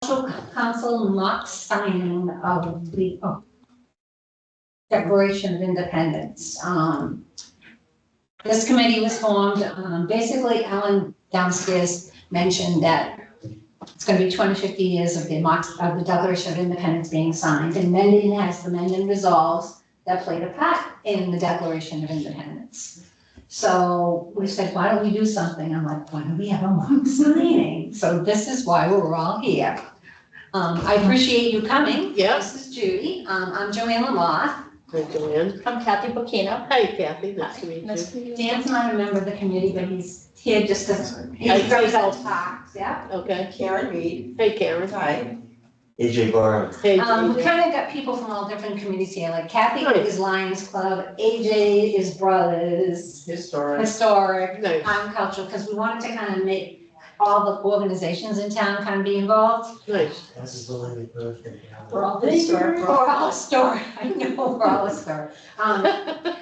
Cultural Council mock signing of the Declaration of Independence. This committee was formed, basically Ellen downstairs mentioned that it's going to be 250 years of the Declaration of Independence being signed, and Mendon has the Mendon resolves that played a part in the Declaration of Independence. So we said, why don't we do something? I'm like, why don't we have a mock signing? So this is why we're all here. I appreciate you coming. Yeah. This is Judy. I'm Joanne Lamoth. Hi, Joanne. I'm Kathy Bocchino. Hi, Kathy. Nice to meet you. Nice to meet you. Dan's not a member of the committee, but he's here just to, he Hi, goes out Karen. talks, yeah. Okay. Karen Reed. Hey, Karen. Hi. AJ Barham. Hey, We AJ. kind of got people from all different committees here, like Kathy Nice. is Lions Club, AJ is Brothers, Historic. Historic, Nice. I'm Cultural, because we wanted to kind of make all the organizations in town kind of be involved. Nice. That's a belated birthday. We're all historic. We're all historic, I know, we're all historic.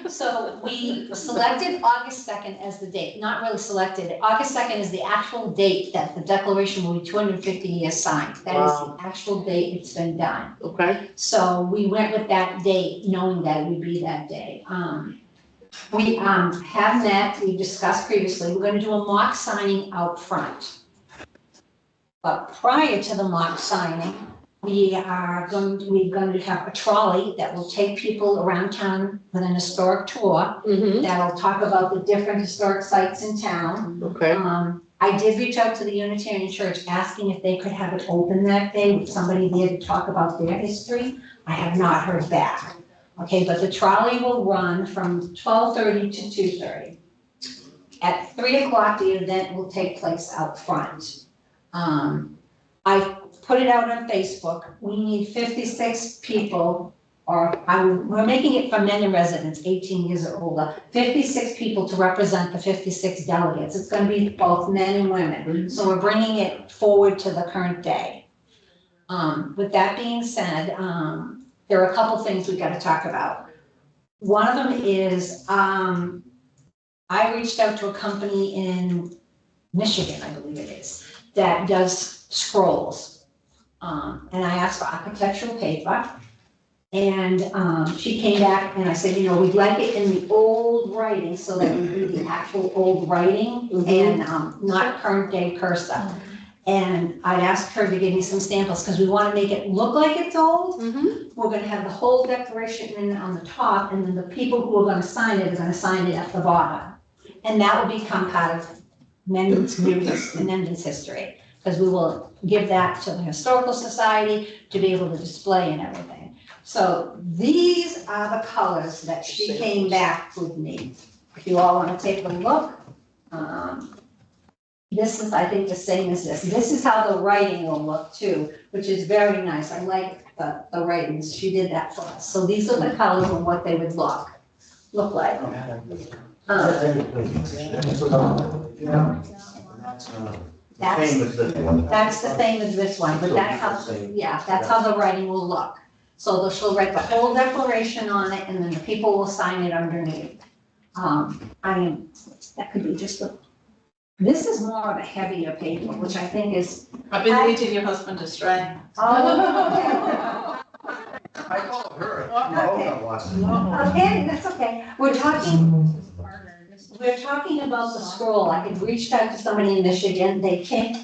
So we selected August 2nd as the date, not really selected, August 2nd is the actual date that the Declaration will be 250 years signed. That is Wow. the actual date it's been done. Okay. So we went with that date, knowing that it would be that day. We have met, we discussed previously, we're gonna do a mock signing out front. But prior to the mock signing, we're going to have a trolley that will take people around town with an historic tour. Mm-hmm. That'll talk about the different historic sites in town. Okay. I did reach out to the Unitarian Church asking if they could have it open that day with somebody there to talk about their history. I have not heard back. Okay, but the trolley will run from 12:30 to 2:30. At 3 o'clock, the event will take place out front. I put it out on Facebook. We need 56 people, we're making it for men and residents, 18 years or older, 56 people to represent the 56 delegates. It's gonna be both men and women. So we're bringing it forward to the current day. With that being said, there are a couple things we gotta talk about. One of them is, I reached out to a company in Michigan, I believe it is, that does scrolls. And I asked for architectural paper. And she came back and I said, we'd like it in the old writing so that we do the actual old writing and not current day cursive. And I'd asked her to give me some samples because we want to make it look like it's old. Mm-hmm. We're going to have the whole declaration in on the top, and then the people who are going to sign it are going to sign it at the bottom. And that will become part of Mendon's history, because we will give that to the Historical Society to be able to display and everything. So these are the colors that she came back with me. If you all want to take a look. This is, I think, the same as this. This is how the writing will look too, which is very nice. I like the writings. She did that for us. So these are the colors and what they would look like. That's the same as this one, but that's how the writing will look. So she'll write the whole declaration on it, and then the people will sign it underneath. That could be just this is more of a heavier paper, which I think is. I've been teaching your husband to stray. Oh, I call her. okay, that's okay. We're talking about the scroll. I had reached out to somebody in Michigan. They came.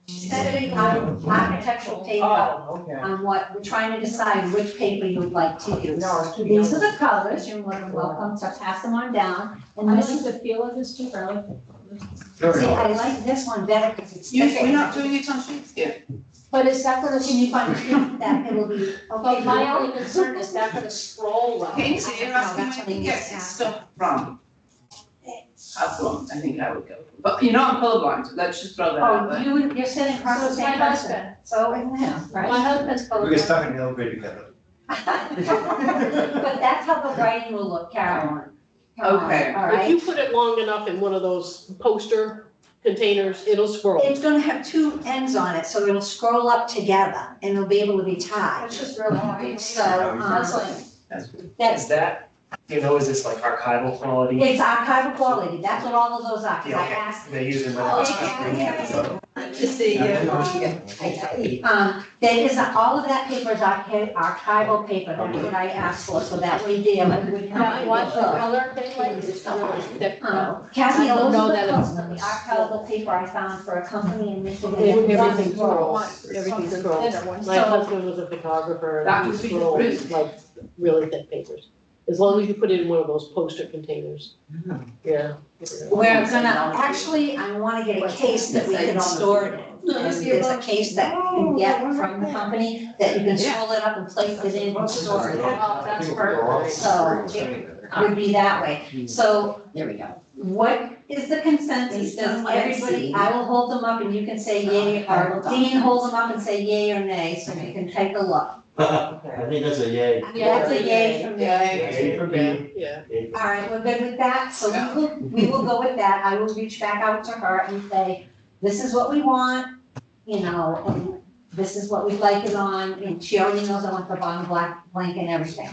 Instead of architectural paper, on what, we're trying to decide which paper you would like to use. These are the colors, you're more than welcome to pass them on down, and this is the feel of this too, really. See, I like this one better because it's thicker. We're not doing it on sheepskin. But is that gonna be fun, that it will be, But okay, my only concern is that for the scroll well. Okay, so you're asking where you get this stuff from? That's one I think I would go for. But you're not colorblind, so let's just throw that out Oh, there. you're sitting across So the it's same my person, husband. so isn't him, right? My husband's We get colorblind. stuck in the elevator together. But that's how the writing will look, Carolyn. Okay. All If right, you put it long enough in one of those poster containers, it'll scroll. it's gonna have two ends on it, so it'll scroll up together and it'll be able to be tied. It's just real long. So, That's good. that's, Is that You know, is this like archival quality? It's archival quality, that's what all of those are, because I Yeah, asked. They're using Oh, that. Good to see you. That is, all of that paper is archival paper, that's what I asked for, so that way there, like, would Now, watch the color thing, like, it's really thick though. Kathy, I don't those know are that the it's- colors of the archival paper I found for a company in Michigan. Everything Scrolls. scrolls, everything Something scrolls. thinner ones. My So- husband was a photographer, That and would he be scrolls brilliant. like really thick papers. As long as you put it in one of those poster containers. Yeah. We're gonna, actually, I wanna get a case that we can store it in. And there's a case that you can get from the company that you can scroll it up and place it in and store it. Oh, that's perfect. So it would be that way. So There we go. what is the consensus? Does everybody, I will hold them up and you can say yay, or Dean hold them up and say yay or nay, so we can take a look. I think that's a yay. That's a yay from me. Yay for me. Yeah. All right, we're good with that, so we will go with that, I will reach back out to her and say, this is what we want, you know, and this is what we'd like it on, and she already knows I want the bottom blank and everything.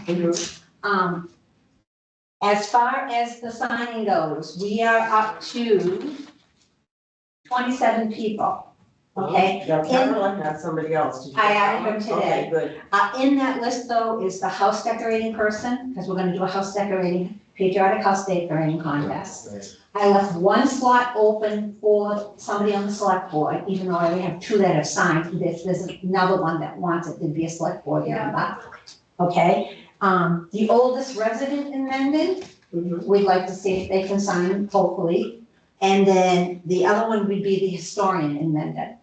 As far as the signing goes, we are up to 27 people, okay? Yeah, Carolyn has somebody else. Did you I get added that her one? today. Okay, good. In that list, though, is the house decorating person, because we're gonna do a house decorating, patriotic house decorating contest. I left one slot open for somebody on the select board, even though I already have two that have signed. There's another one that wants it to be a select board member. Okay, the oldest resident in Mendon, we'd like to see if they can sign, hopefully. And then the other one would be the historian in Mendon,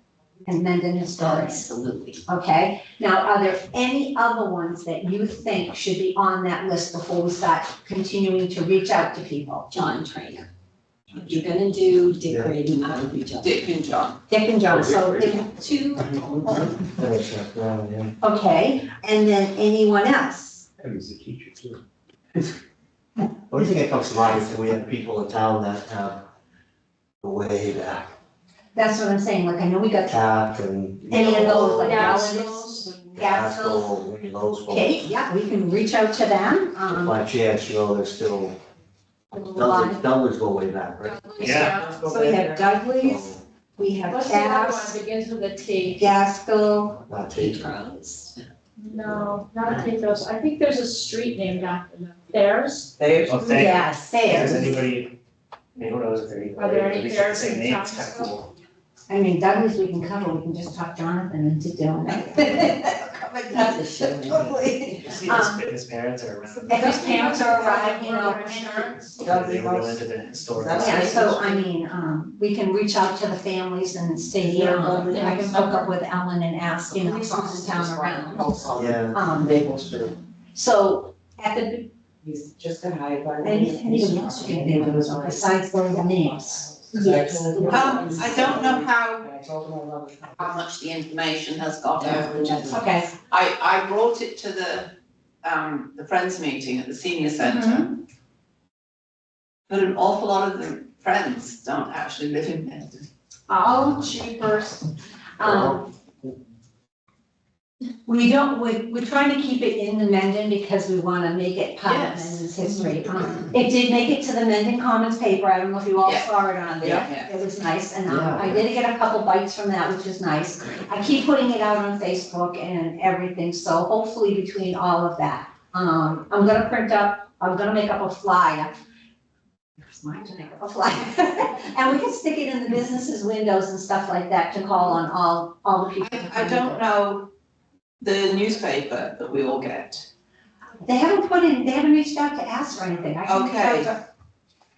and Mendon historian. Absolutely. Okay, now, are there any other ones that you think should be on that list before we start continuing to reach out to people? John Trainer. If you're gonna do Dick Grady, I would be John. Dick and John. Dick and John, so there are two, okay, and then anyone else? I was a teacher too. Only thing that comes to mind is that we have people in town that have way back, That's what I'm saying, like, I know we got Cap and. any of those, like Gaskell's. Gaskell's. Any of those folks. Okay, yeah, we can reach out to them, By chance, you know, there's still, Dudley's go way back, right? Yeah. So we have Dudley's, we have What's the other one, Cass, begins with a T? Gaskell, Not taken. Petros. No, not Petros. I think there's a street named after them. Theirs? There's, Oh, thank you. yes, If there's Sayers. anybody, who knows if they're even. Are there any at least it's the fairs same in name, town it's kind of still? cool. I mean, Dudley's we can cover, we can just talk Jonathan into doing it. That's a Totally. You see his parents are around. If his parents are around, you know. Insurance. They were real into the historical. That's Yeah, stuff. so I mean, we can reach out to the families and see, I can hook up with Ellen and ask, you know, someone in town around. Yeah. Maple Street. So at the, He's just got hired by. anybody else you can think of besides those names? Yes. I don't know I told him I love it. how much the information has got out. Okay, I brought it to the Friends meeting at the senior centre. But an awful lot of the friends don't actually live in Mendon. all cheapers. We don't, we're trying to keep it in the Mendon because we wanna make it part of Yes. Mendon's history. It did make it to the Mendon Commons paper, I don't know if you all Yeah. saw it on there. Yeah. It was nice, and Yeah. I did get a couple bites from that, which is nice. I keep putting it out on Facebook and everything, so hopefully between all of that. I'm gonna make up a flyer. It's mine to make up a flyer. And we can stick it in the businesses' windows and stuff like that to call on all the people. I don't know the newspaper that we all get. They haven't reached out to ask for anything. I can reach out Okay. to-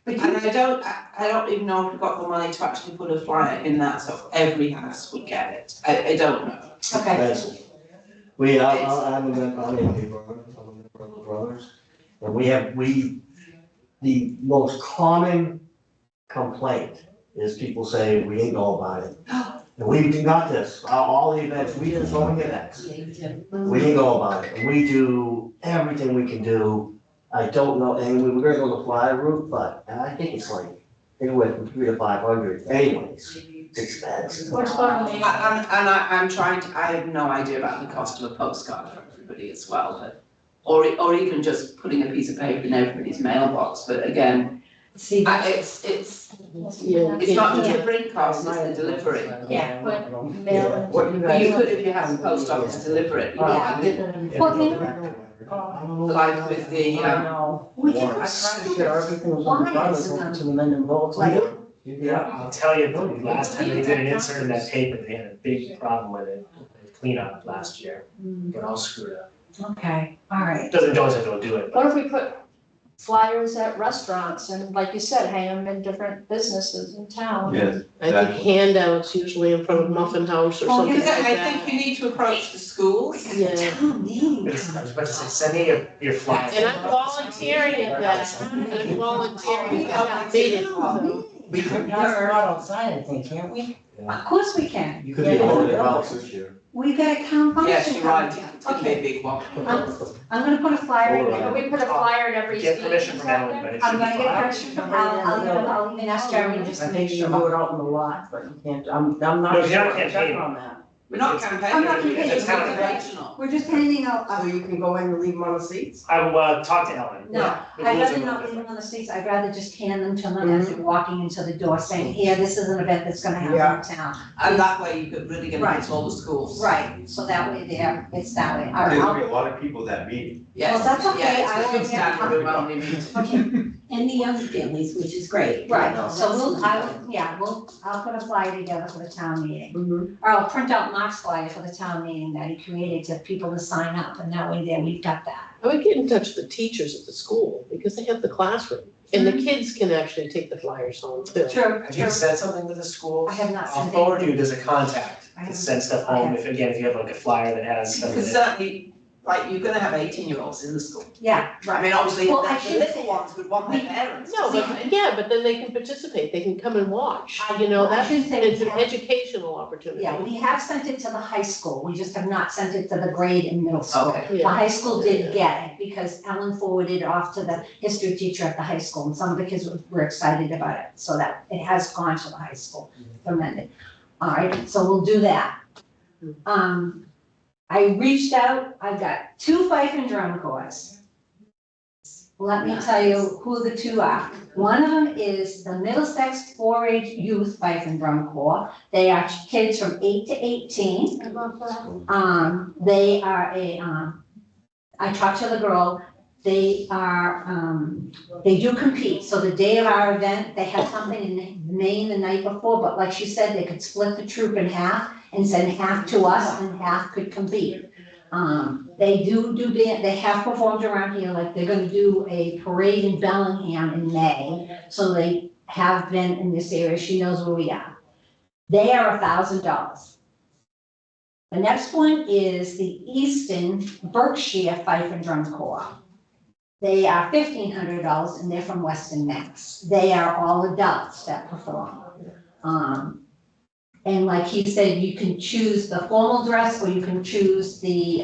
But And you, I don't even know if we've got the money to actually put a flyer in that, so every house would get it. I don't know. okay, That's, I'm a member of the Brothers, and the most common complaint is people say, we didn't know about it. And we got this, all the events, we did so many events, we didn't know about it, and we do everything we can do. I don't know, and we were gonna go the flyer route, but I think it's like, anywhere from 300 to 500 anyways, it's expensive. What's going And I'm trying to, I have no idea about the cost of a postcard for everybody as well, but or even just putting a piece of paper in everybody's mailbox, but again, See, it's Yeah. not just the print cost, it's the delivery. Yeah, but Yeah, what you But guys. you could if you have the post office deliver it, you know, Yeah. Well, like with the, I know. we can I tried to share everything was on the front Why? of to the mendonma.gov. Like- Yeah. I'll tell you, the last time they did an insert in that paper, they had a big problem with it, with cleanup last year. Got all screwed up. Okay, all right. Doesn't always have to do it, but what if we put flyers at restaurants and like you said, hang them in different businesses in town? Yes, I think handouts usually in front of Muffin House or Well, something here's like I that. think you need to approach the schools. Yeah, Town meeting. it's, I was about to say, send me your flyer. and I'm volunteering at that, I'm volunteering at that meeting, so. We can pass it out outside, I think, can't we? Of course we can. You could be over the house this year. We've got a town function. Yes, you're right, coming up. it's gonna be a big one. I'm gonna put a flyer in Can there. we put a flyer at every Get speaking permission from Ellen, but it I'm should be gonna get fine. permission from Al, I'll even ask Jeremy just I to make think you sure. do it out in the lot, but you can't, I'm not No, you're sure, not check campaigning. on that. We're not I'm campaigning, not it's It's a town informational. We're just handing out, So you can go in and leave them on the seats? I will talk to Ellen. no, The I'd rules rather are- not leave them on the seats, I'd rather just hand them to them as they're walking into the door, saying, here, this is an event that's gonna happen Yeah. in town. And that way you could really get Right. into all the schools. Right, so that way there, it's that way. All there's right, gonna be a lot of people at that meeting. Yes, Well, that's okay, yeah, I it's a will big get- standing room only meeting. okay, And the young families, which is great. right, so I'll put a flyer together for the town meeting. Mm-hmm. Or I'll print out Mark's flyer for the town meeting that he created to people to sign up, and that way there, we've got that. I would get in touch with the teachers at the school, because they have the classroom, and the kids can actually take the flyers home too. True, Have you said something to the school? I have not I'll sent forward anything. you, there's a contact I to haven't- send stuff home, if, again, if you have like a flyer that has some of Because it. certainly, like, you're gonna have 18-year-olds in the school. Yeah, I right. mean, obviously, Well, I the should little say- ones would want their parents to No, sign. but, yeah, but then they can participate, they can come and watch, you know, I that's, should say it's we an have- educational opportunity. Yeah, we have sent it to the high school, we just have not sent it to the grade and middle school. Okay. The Yeah. high school did get it, because Ellen forwarded it off to the history teacher at the high school, and some of the kids were excited about it, so that it has gone to the high school, commended. All right, so we'll do that. I reached out, I've got 2 fife and drum corps. Let me tell you who the 2 are. One of them is the Middlesex 4-H Youth Fife and Drum Corps. They are kids from 8 to 18. I love that. They are I talked to the girl, they are, they do compete, so the day of our event, they have something in Maine the night before, but like she said, they could split the troop in half and send half to us and half could compete. They do band, they have performed around here, like they're gonna do a parade in Bellingham in May, so they have been in this area, she knows where we are. They are $1,000. The next one is the Easton Berkshire Fife and Drum Corps. They are $1,500 and they're from Weston, Mass. They are all adults that perform. And like he said, you can choose the formal dress or you can choose the,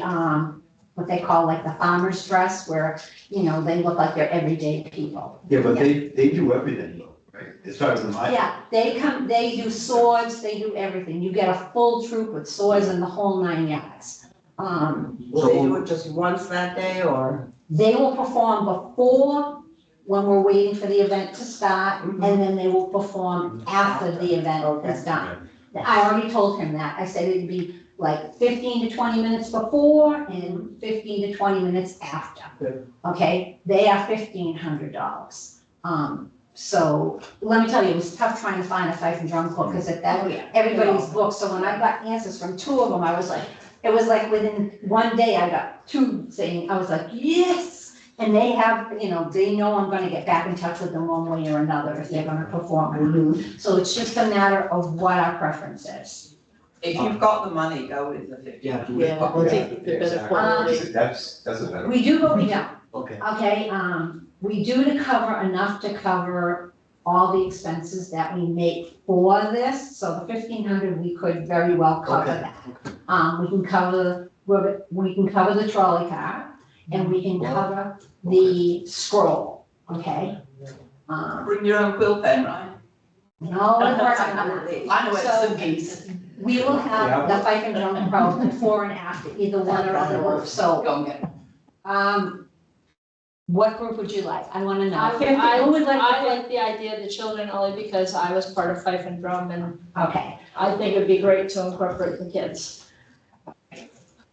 what they call like the farmer's dress where, you know, they look like they're everyday people. Yeah, but they do everything though, right? As far as my. Yeah, they do swords, they do everything. You get a full troop with swords and the whole 9 yards. Will they do it just once that day, or? They will perform before, when we're waiting for the event to start, and then they will perform after the event is done. I already told him that. I said it'd be like 15 to 20 minutes before and 15 to 20 minutes after. Good. Okay, they are $1,500. So let me tell you, it was tough trying to find a fife and drum corps because at that, everybody's booked. So when I got answers from 2 of them, I was like, it was like within one day I got 2 saying, I was like, yes. And they have, you know, they know I'm gonna get back in touch with them one way or another if they're gonna perform. So it's just a matter of what our preference is. If you've got the money, go with the 50. Yeah. Yeah, I think the better quality. That's a better. We do, but we don't. Okay. Okay, we do to cover enough to cover all the expenses that we make for this, so the 1,500, we could very well cover Okay. that. We can cover the trolley car, and we can cover the scroll, okay? Bring your own quill pen, right? No, we're working on that. I know So- it's a piece. We will have the fife and drum pro before and after, either one or other, so Go and get it. What group would you like? I wanna know. I Who would like to I play? like the idea of the children only because I was part of Fife and Drum and Okay, I think it'd be great to incorporate the kids.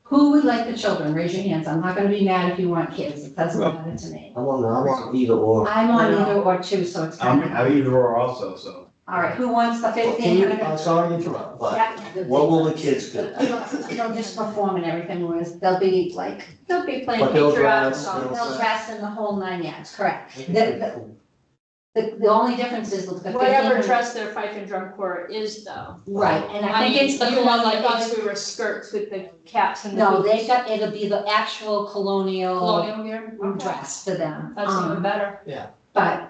who would like the children? Raise your hands. I'm not gonna be mad if you want kids. It doesn't matter to me. I'm on either or. I'm on either or two, so it's kind of. I'm either or also, so. All right, who wants the Can 15 you, minute? I'm sorry to interrupt, but Yeah. what will the kids do? They'll just perform and everything, whereas they'll be like, They'll be playing But they'll patriotic dress, songs. they'll dress in the whole 9 yards, correct. The only difference is the 15 Whatever minute- dress their Fife and Drum corps is though. Right, and I think it's the You know, like colonial. us, we were skirts with the caps and the No, boots. it'll be the actual colonial Colonial gear? Okay. dress for them. That's even better. But,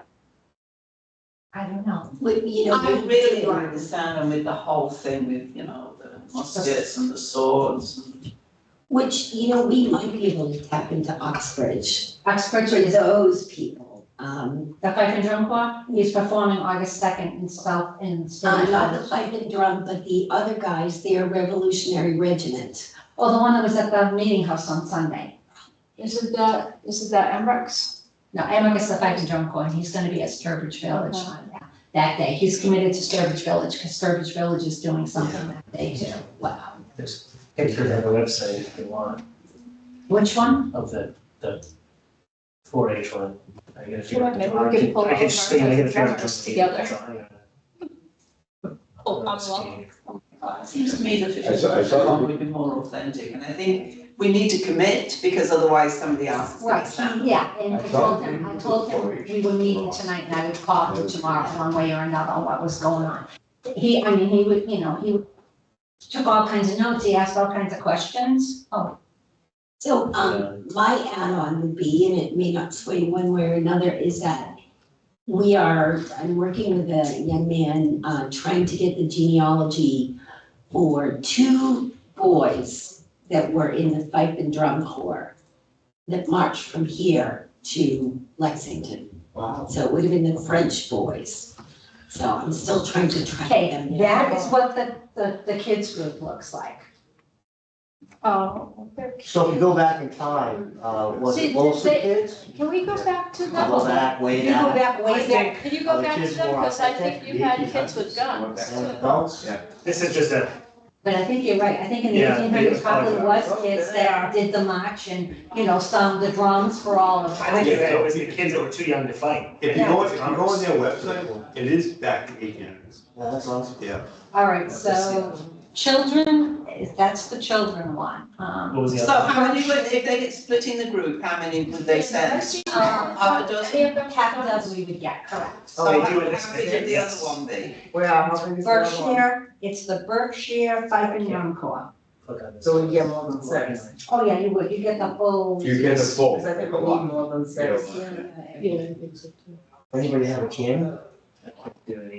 I don't know. I really like the sound with the whole thing with, you know, the muskets and the swords. Which, we might be able to tap into Oxbridge Oxford for is those people. the Fife and Drum Corps, he's performing August 2nd in State Not the Fife and Drum, but the other guys, they're Revolutionary Regiment. Oh, the one that was at the meeting house on Sunday. Is it the Embrex? No, Emmerich is the Fife and Drum Corps, and he's gonna be at Sturbridge Village on that day. He's committed to Sturbridge Village, because Sturbridge Village is doing something that day too. Wow. There's pictures on the website if you want Which one? of the 4-H one. I gotta figure out. Maybe we can pull I all can of just, I gotta figure out our just together. together. Oh, I'm well. It seems to me that I saw- it would be more authentic, and I think we need to commit, because otherwise somebody else is Right, gonna stand. yeah, and I told him we were meeting tonight, and I would call him tomorrow one way or another on what was going on. He would, he took all kinds of notes, he asked all kinds of questions. Oh, So, my add-on would be, and it may not sway one way or another, is that I'm working with a young man, trying to get the genealogy for 2 boys that were in the Fife and Drum Corps that marched from here to Lexington. Wow. So it would have been the French boys. So I'm still trying to track okay, them. that is what the kids group looks like. Oh, okay. So if you go back in time, was See, it mostly they- kids? Can we go back to Go the? back, way You go back. back way back, Can you Are go the back to kids them, more because I authentic? think you had kids with guns. And adults? Yeah. This is just a, but I think you're right, I think in the Yeah, 1800s probably yeah. was kids that did the march and, some, the drums for all of I think it. it was the kids that were too young to fight. If you go on their website, it is back to 1800s. Yeah, that's awesome. Yeah. All right, so children, that's the children one. What was the So other? how many would, if they get split in the group, how many would they send? Half a dozen? Half a dozen we would get, correct. So they how do it how big would the other one be? Where, how big is the other one? Berkshire, it's the Berkshire Fife and Drum Corps. Click on this. So we get more than 6. Oh, yeah, you would, you get the whole. You get the full. Because I think we need more than 6. Anybody have a camera?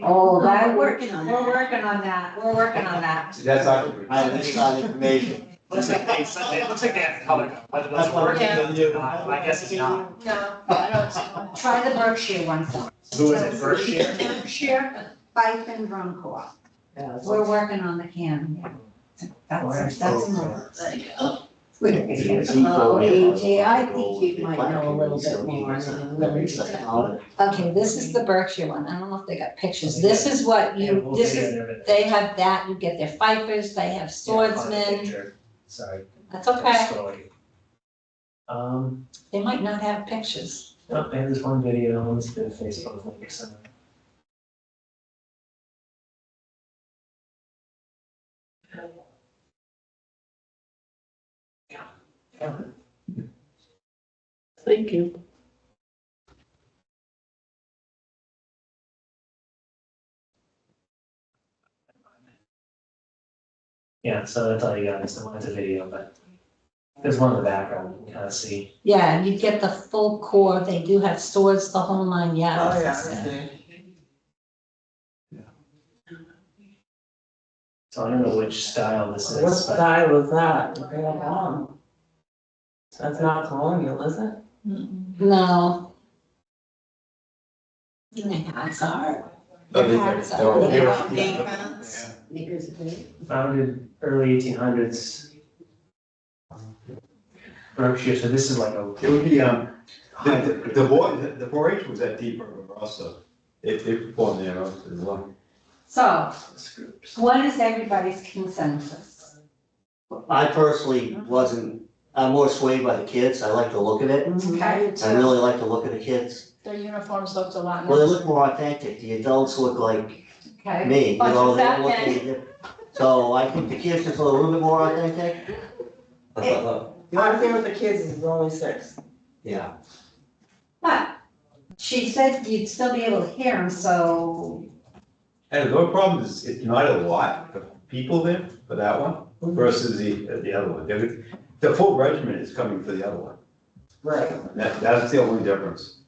Oh, that, We're working on we're that. working on that, we're working on that. That's not. I have inside information. Looks like it looks like they have color, whether those That's what work, we're gonna do. I guess it's not. No, I don't. Try the Berkshire one first. Who is it, Berkshire? Berkshire Fife and Drum Corps. Yeah, that's We're working on the can, yeah. That's more. There you go. Oh, AJ, I think you might know a little bit more than really. Okay, this is the Berkshire one. I don't know if they got pictures. This is what you, this is, they have that, you get their fifers, they have swordsmen. Sorry. That's okay. Scrolling. They might not have pictures. Oh, there's one video, let's do a Facebook link or something. Thank you. Yeah, so that's all you got, is the one with the video, but there's one in the background, you can kind of see. Yeah, and you get the full core. They do have swords, the whole 9 yards. Oh, yeah, I see. So I don't know which style this What is, but style is that? Okay, hold on. That's not colonial, is it? No. The hats are, Their hats are- Game pants. makers of it. founded early 1800s. Berkshire, so this is like a. It would be, the 4-H was at Deep River also. They performed there also as well. So, what is everybody's consensus? I personally wasn't, I'm more swayed by the kids, I like to look at it, Okay, I really like to look at the kids. Their uniforms looked a lot Well, they nicer. look more authentic, the adults look like okay. me, you Bunch know, of they fat don't look men. any different. So I think the kids just look a little bit more authentic. The only thing with the kids is there's only 6. Yeah, But she said you'd still be able to hear them, so, And the only problem is, it's not a lot of people there for that one versus the other one. The full regiment is coming for the other one. Right. That's the only difference.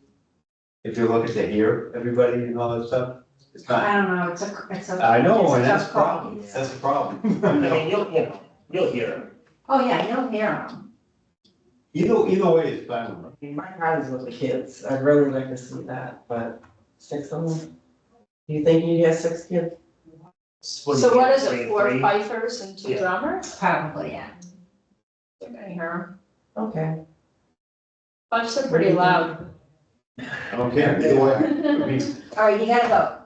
If you're looking to hear everybody and all that stuff, it's not. I don't know, it's a. I know, it's a and that's tough the call. problem, that's the problem. I mean, you'll hear them. Oh, yeah, you'll hear them. Either way, it's fine with me. My heart is with the kids. I'd really like to see that, but 6 of them. Do you think you'd have 6 kids? So what is it, 4 3? fifers and 2 Yeah. drummers? Probably, yeah. They're gonna hear Okay. them. Bunch are pretty loud. I don't care, either way. I mean, All right, you gotta vote.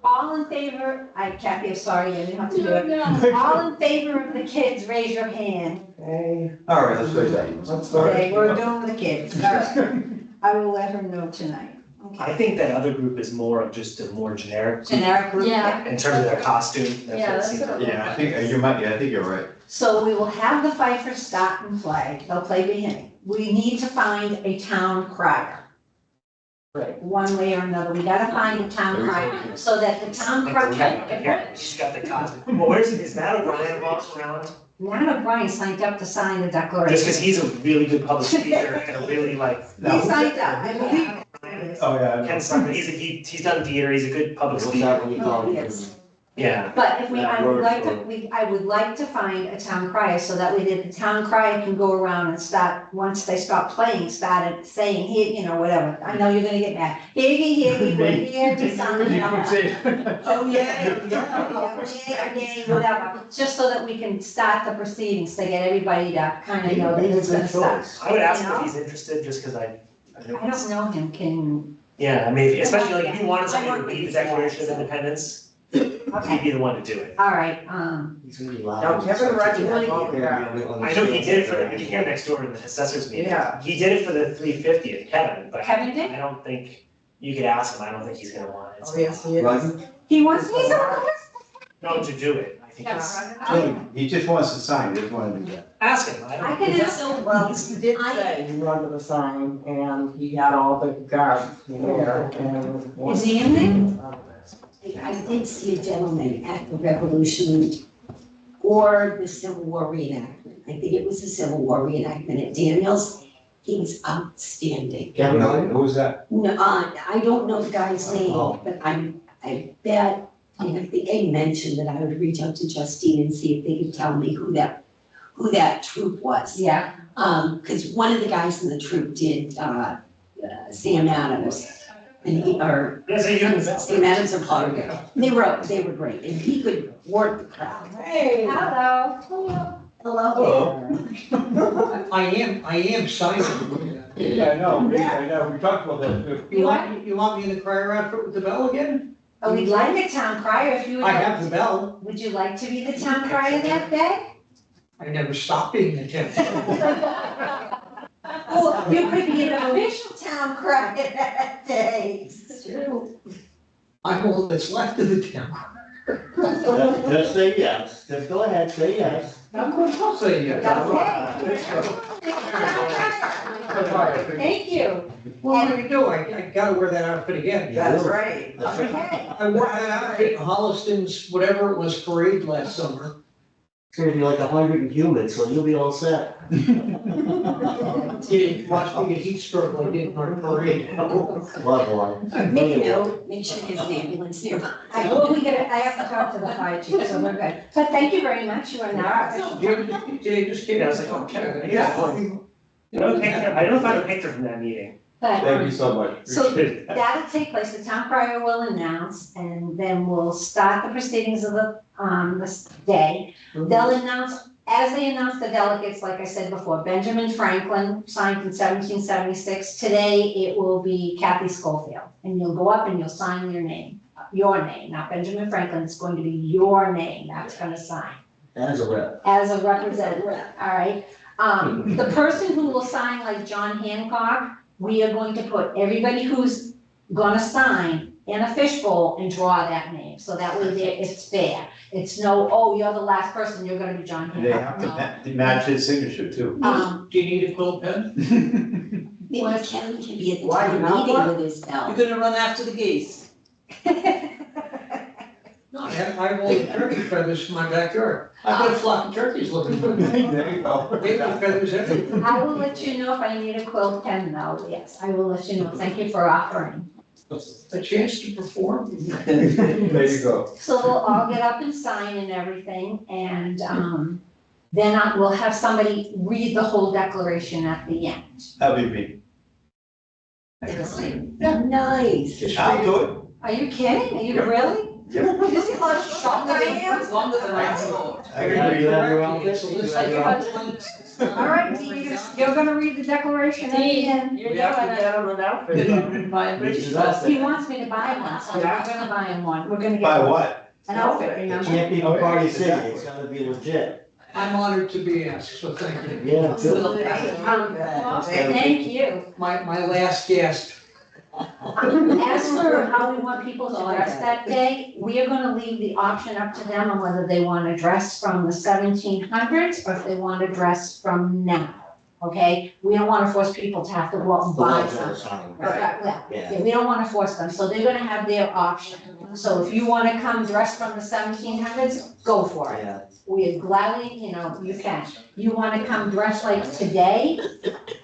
All in favor, Kathy, I'm sorry, you didn't have to do it. All in favor of the kids, raise your hand. Okay. All right, let's go that. Let's go. Okay, we're doing the kids. All right. I will let her know tonight. I Okay. think that other group is more of just a more generic group Generic group? Yeah. in terms of their costume. That's what Yeah, it that's seems what like. it Yeah, I think you're right. So we will have the fifers start and play. They'll play beginning. We need to find a town crier. Right. One way or another. We gotta find a town crier so that the town Like, crier. yeah, she's got the costume. Well, is Matt O'Brien walking around? Matt O'Brien signed up to sign the declaration. Just because he's a really good public speaker and a really like. He signed up, I believe. Oh, yeah. I know. Ken Sutton, he's done theater, he's a good public what's that speaker. when you call it? Yes. Yeah. But if we, That I would works like to, for- I would like to find a town crier, so that way the town crier can go around and start, once they stop playing, started saying, here, you know, whatever. I know you're gonna get mad. Here, we're here to sign, you know. Oh, yeah, whatever, just so that we can start the proceedings, to get everybody to kind of know that it's gonna start. I would ask You him know? if he's interested, just because I don't know him, can, yeah, I mean, especially like if you wanted somebody to read the Declaration of Independence, he'd okay, be the one to do it. all right, He's gonna be loud. Now, Kevin Ruddy, I know he did it for, you can hear next door in the assessors meeting. Yeah. He did it for the 350th, Kevin, but Kevin did? I don't think, you could ask him, I don't think he's gonna want it. Oh, yes, he is. Roger? He wants me to. No, to do it, I think it's, He just wants to sign, he doesn't want to do that. ask him, I I don't. can ask, Well, he did say he wanted the sign and he had all the guards there and. Is he in there? I did see a gentleman at the Revolution or the Civil War reenactment. I think it was the Civil War reenactment at Daniels. He was outstanding. Kevin, Who was that? No, I don't know the guy's name, Oh. but I bet, and I think I mentioned that I would reach out to Justine and see if they could tell me who that troop was. Yeah, Cause one of the guys in the troop did, Sam Adams. And Sam Adams or Potter. They were great, and he could work the crowd. Hey. hello. Hello. I am signing. Yeah, I know, we talked about that. You want me in the crier outfit with the bell again? Oh, we'd like a town crier if you would I like. have the bell. Would you like to be the town crier that day? I never stopped being the town. Well, you could be an official town crier that day. I'm all that's left of the town. Just say yes, just go ahead, say yes. Of course I'll say yes. Thank you. What do you do? I gotta wear that outfit again. That's right. Okay. I wore that outfit in Holliston's, whatever it was, parade last summer. It's gonna be like 100 humid, so you'll be all set. You watch me get heat stroke like I did in our parade. Love one. Make a note, make sure there's an ambulance nearby. I have to talk to the fire chief, so we're good. But thank you very much, you are now official. Just kidding. I was like, okay, yeah. No picture, I don't find a picture from that meeting. But, Thank you so much. So Appreciate it. that'll take place, the town crier will announce, and then we'll start the proceedings of this day. They'll announce as they announce the delegates, like I said before, Benjamin Franklin signed in 1776. Today, it will be Kathy Schofield. And you'll go up and you'll sign your name, not Benjamin Franklin. It's going to be your name that's gonna sign. As a rep. As a representative, all right? The person who will sign like John Hancock, we are going to put everybody who's gonna sign in a fishbowl and draw that name, so that way it's fair. It's no, oh, you're the last person, you're gonna be John They Hancock. have to match his signature too. Do you need a quill pen? Maybe Kevin can be at the Why town not? meeting with his You're bell. gonna run after the geese. No, I have all the turkey feathers from my backyard. I've got a flock of turkeys looking for me. There you go. Baby feathers everywhere. I will let you know if I need a quill pen though, yes, I will let you know, thank you for offering. A chance to perform. There you go. So we'll all get up and sign and everything, and, then we'll have somebody read the whole declaration at the end. That'll be me. Nice. I'll do it. Are you kidding? Are you really? You see how shocked I am? Longer than I thought. You have your outfit? So You this have your is- outfit? All right, you're gonna read the declaration at the end. You're doing it on an outfit. Buy a British This is person. He wants me to buy one, so we're gonna buy him one. We're gonna By get what? an outfit, It remember? can't be from Party City, it's gotta be legit. I'm honored to be asked, so thank you. Yeah, good. Thank you. My last guest. As for how we want people to dress that day, we are gonna leave the option up to them on whether they wanna dress from the 1700s or if they wanna dress from now, okay? We don't wanna force people to have to go out and The buy ones that are something. signed. Yeah, Yeah. we don't wanna force them, so they're gonna have their option. So if you wanna come dressed from the 1700s, go for it. Yeah. We gladly, you can. You wanna come dressed like today,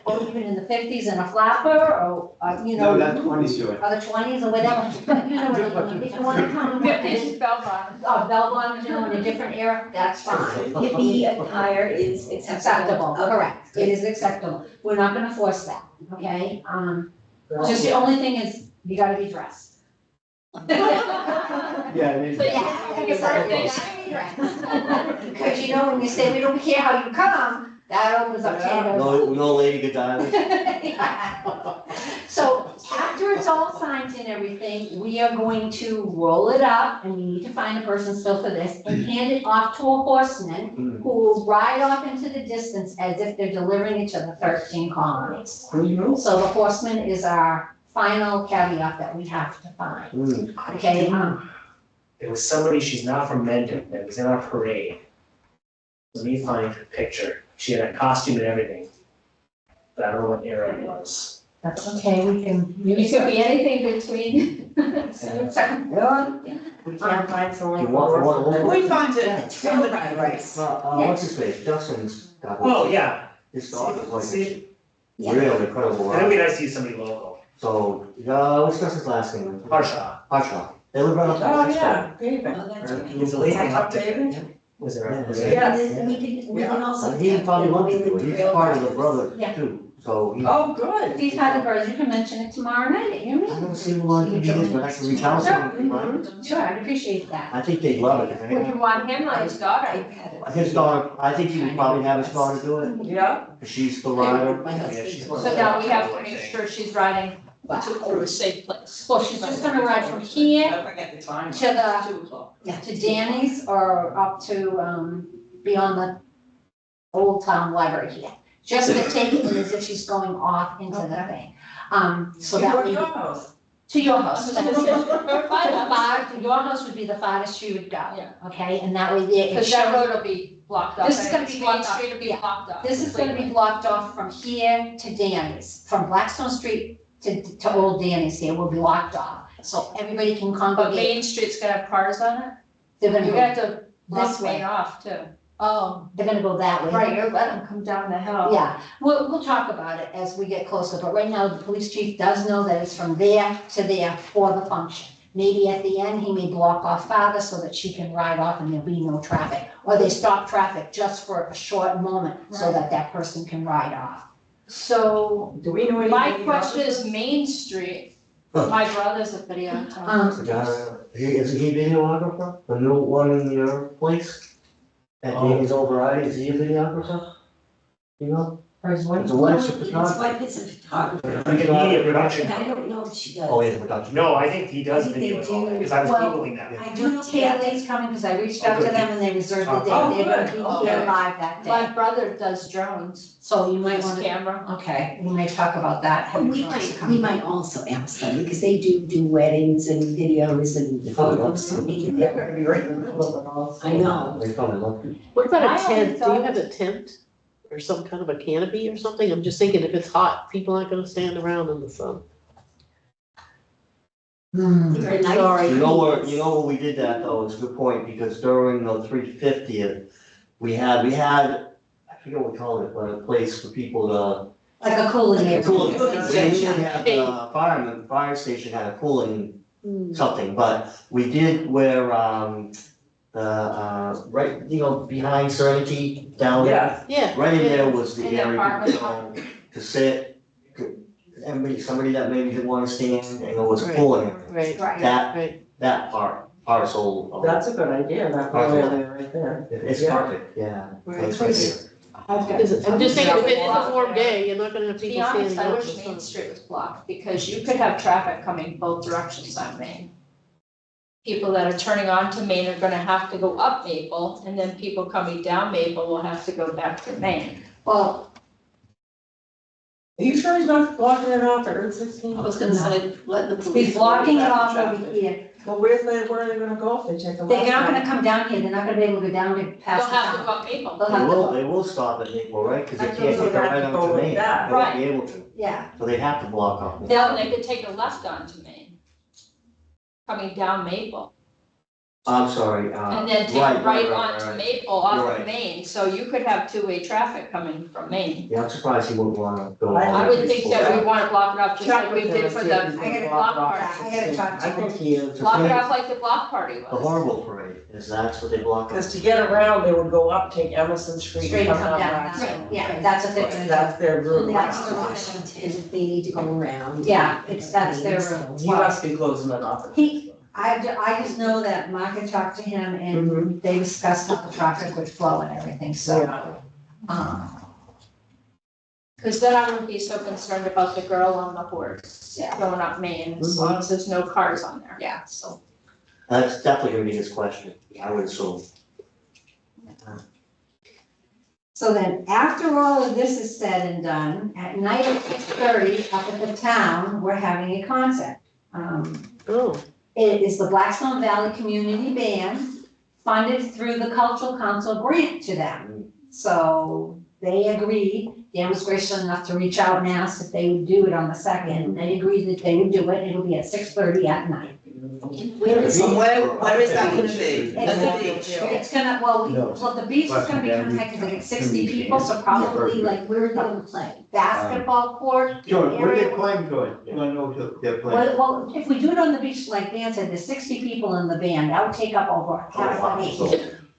or even in the 50s in a flapper, or, No, that 20's yours. or the 20s or whatever, you know what I mean? If you wanna come, Fifties, bell bottom. bell bottoms, in a different era, that's fine. Hippie attire is Acceptable, acceptable. correct, it is acceptable. We're not gonna force that, okay? Just the only thing is, you gotta be dressed. Yeah, it is. So Yeah, Happy birthday. because when you say we don't care how you come, that opens up can of No Lady Godiva. So after it's all signed and everything, we are going to roll it up, and we need to find a person still for this, and hand it off to a horseman who will ride off into the distance as if they're delivering it to the 13 colonies. So the horseman is our final caveat that we have to find, Mm. okay? There was somebody, she's not from Mendon, that was in our parade. Let me find her picture. She had a costume and everything. But I don't know what era it was. That's okay, we can. It could be anything between. We can't find someone. You want- We find it, somebody, right? What's his face, Justin's got one. Oh, yeah. His dog is like See, a real incredible. and it'd be nice to use somebody local. So, what's Justin's last name? Harshaw. Harshaw. They live right up Oh, on yeah, Expo. David. Oh, that's right. It's a lady Up up David? there. Was there? Yeah. Was there- Yeah. And then we can also. He have probably them wants to in do it, the he's part of the trail. brother Yeah. too, so he. Oh, good. These had the birds, you can mention it tomorrow night at your I meeting. haven't seen him on TV, but I can reach out to him, right? Sure, I'd appreciate that. I think they'd love it, Would you want him or his daughter? His daughter, I think he would probably have his daughter do it, Yeah. because she's the rider. My Yeah, husband. she's So now we have to make sure she's riding through a safe place. Well, she's just gonna ride from here Don't forget the time. to the, 2:00. to Danny's or up to, beyond the Old Town Library here. Just to take it as if she's going off into the thing. So that we, Your house. to your house. To Fine. your house would be the farthest she would go. Yeah. Okay, and that way there. Because that road will be blocked off. This is gonna be Main blocked off. Street will be Yeah. blocked off. This is gonna be blocked off from here to Danny's, from Blackstone Street to Old Danny's here will be blocked off. So everybody can But congregate, Main Street's gonna have cars on it? they're You're gonna gonna go have to block this way, Main off too. Oh, they're gonna go that way. right, you're letting them come down the hill. Yeah, we'll talk about it as we get closer, but right now, the police chief does know that it's from there to there for the function. Maybe at the end, he may block off farther so that she can ride off and there'll be no traffic. Or they stop traffic just for a short moment so that that person can ride off. So Do we know anything? my about question this? is Main Street. My brother's a videographer. Isn't he videographer, the new one in your place? That Danny's overriding, is he a videographer? You know? Or is what? It's a wife His photographer. wife is a photographer, Like a media production. but I don't know if she does. Oh, he's a production. No, I think he does I think video they and all that, do. because I was Well, Googling that. I do know Kaylee's coming, because I reached out to them and they reserved the day, they're gonna be here live that My day. brother does drones, So you might his wanna, camera. okay, we may talk about that. having We Joyce might, come. we might also ask them, because they do weddings and videos and photos, so we can, They're gonna be right in the middle of it all. I know. They probably love it. What about I a only tent? Do you thought- have a tent? Or some kind of a canopy or something? I'm just thinking if it's hot, people aren't gonna stand around in the sun. They're nice. Sorry. You know where we did that though, it's a good point, because during the 350th, we had, I forget what we called it, but a place for people to. Like a cooling area. Cooling, we station. had the fire station had a cooling something, but we did where, right, behind Serenity down there. Yeah, Yeah. Right in there was the In the area apartment. people go to sit, somebody that maybe didn't wanna stand, and it was Right. cooling. Right, Right. That parcel of. that's a good idea, that one area right there. It's Yeah. perfect, yeah. Right. It's right there. because I'm just thinking if it is a warm day, you're not gonna have To be people honest, standing I out in wish the Main sun. Street was blocked, because you could have traffic coming both directions on Main. People that are turning onto Main are gonna have to go up Maple, and then people coming down Maple will have to go back to Main. Well, Are you sure he's not blocking it off at Route 16? I was gonna say, let the police. he's blocking it worry about off the over traffic. here. Well, where are they gonna go if they take a left? They're not now? gonna come down here, they're not gonna be able to go down to They'll past the have to town. go up Maple. They'll have to go. They will stop at Maple, right, cause they I can't thought take they it had right to go onto like Main, that. they won't be able to, Yeah, so they have to block off. Main. They could take a left onto Main, coming down Maple, I'm sorry, and then take right, right right, onto right. Maple You're off of right. Main, so you could have two-way traffic coming from Main. Yeah, I'm surprised he wouldn't wanna go. I would think that we we. wanna block it off just like we Check with did him for and see the, if he's I gotta gonna block it block off party. at I gotta 16. talk to I think he is. block it off like the block party was. The horrible parade, that's what they block off. Because to get around, they would go up, take Emerson Street straight and and come come down down, Blackstone. yeah, that's what they're gonna do. That's their route. That's That's the route. Washington, if they need to go around. Yeah, that's their route. He must be closing it off. I just know that Mark had talked to him and they discussed how the traffic would flow and everything, so. Yeah. Cause then I wouldn't be so concerned about the girl on the horse Yeah. going up Main, as long as there's no cars on there. Yeah, so. That's definitely gonna be his question, I would assume. So then, after all of this is said and done, at night at 6:30, up at the town, we're having a concert. Oh, It is the Blackstone Valley Community Band, funded through the Cultural Council grant to them. So they agreed, Dan was gracious enough to reach out and ask if they would do it on the 2nd. They agreed that they would do it, it'll be at 6:30 at night. Where is So it? where is that gonna be? At the beach? It's gonna, well, the beach is gonna be kind of because it's 60 people, so probably like, Where are they gonna play? basketball court. George, where are area they playing, George? You wanna know what they're playing? Well, if we do it on the beach, like Dan said, there's 60 people in the band, that would take up over half the beach.